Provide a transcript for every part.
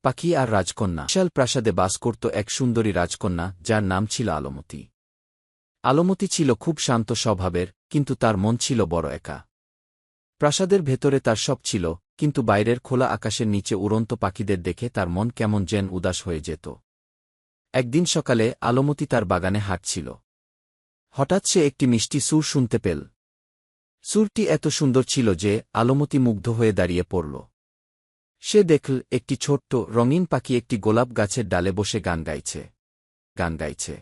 পাখি আর রাজকন্যা। বিশাল প্রাসাদে বাস করত এক সুন্দরী রাজকন্যা, যার নাম ছিল আলমতি। আলমতি ছিল খুব শান্ত স্বভাবের, কিন্তু তার মন ছিল বড় একা। প্রাসাদের ভেতরে তার সব ছিল, কিন্তু বাইরের খোলা আকাশের নিচে উড়ন্ত পাখিদের দেখে তার মন কেমন যেন উদাস হয়ে যেত। একদিন সকালে আলমতি তার বাগানে হাঁটছিল। হঠাৎ সে একটি মিষ্টি সুর শুনতে পেল। সুরটি এত সুন্দর ছিল যে আলমতি মুগ্ধ হয়ে দাঁড়িয়ে পড়ল। সে দেখল একটি ছোট্ট রঙিন পাখি একটি গোলাপ গাছের ডালে বসে গান গাইছে।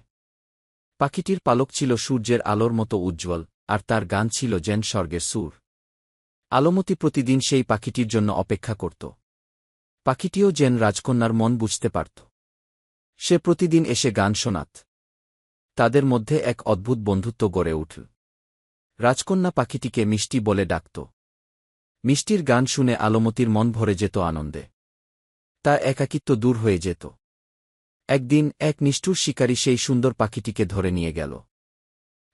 পাখিটির পালক ছিল সূর্যের আলোর মতো উজ্জ্বল, আর তার গান ছিল যেন স্বর্গের সুর। আলমতি প্রতিদিন সেই পাখিটির জন্য অপেক্ষা করত। পাখিটিও যেন রাজকন্যার মন বুঝতে পারত। সে প্রতিদিন এসে গান শোনাত। তাদের মধ্যে এক অদ্ভুত বন্ধুত্ব গড়ে উঠল। রাজকন্যা পাখিটিকে মিষ্টি বলে ডাকত। মিষ্টির গান শুনে আলমতির মন ভরে যেত আনন্দে। তার একাকিত্ব দূর হয়ে যেত। একদিন এক নিষ্ঠুর শিকারী সেই সুন্দর পাখিটিকে ধরে নিয়ে গেল।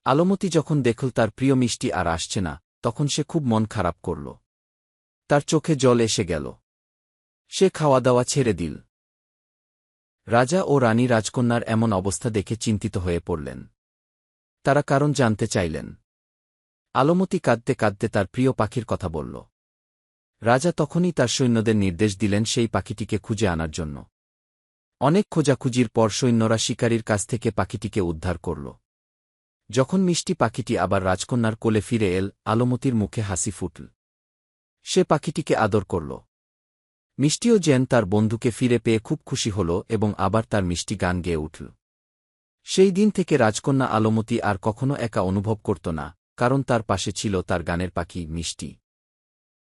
আলমতি যখন দেখল তার প্রিয় মিষ্টি আর আসছে না, তখন সে খুব মন খারাপ করল। তার চোখে জল এসে গেল। সে খাওয়া দাওয়া ছেড়ে দিল। রাজা ও রানী রাজকন্যার এমন অবস্থা দেখে চিন্তিত হয়ে পড়লেন। তারা কারণ জানতে চাইলেন। আলমতি কাঁদতে কাঁদতে তার প্রিয় পাখির কথা বলল। রাজা তখনই তার সৈন্যদের নির্দেশ দিলেন সেই পাখিটিকে খুঁজে আনার জন্য। অনেক খোঁজাখুঁজির পর সৈন্যরা শিকারীর কাছ থেকে পাখিটিকে উদ্ধার করল। যখন মিষ্টি পাখিটি আবার রাজকন্যার কোলে ফিরে এল, আলমতির মুখে হাসি ফুটল। সে পাখিটিকে আদর করল। মিষ্টিও যেন তার বন্ধুকে ফিরে পেয়ে খুব খুশি হল এবং আবার তার মিষ্টি গান গেয়ে উঠল। সেই দিন থেকে রাজকন্যা আলমতি আর কখনো একা অনুভব করত না, কারণ তার পাশে ছিল তার গানের পাখি মিষ্টি।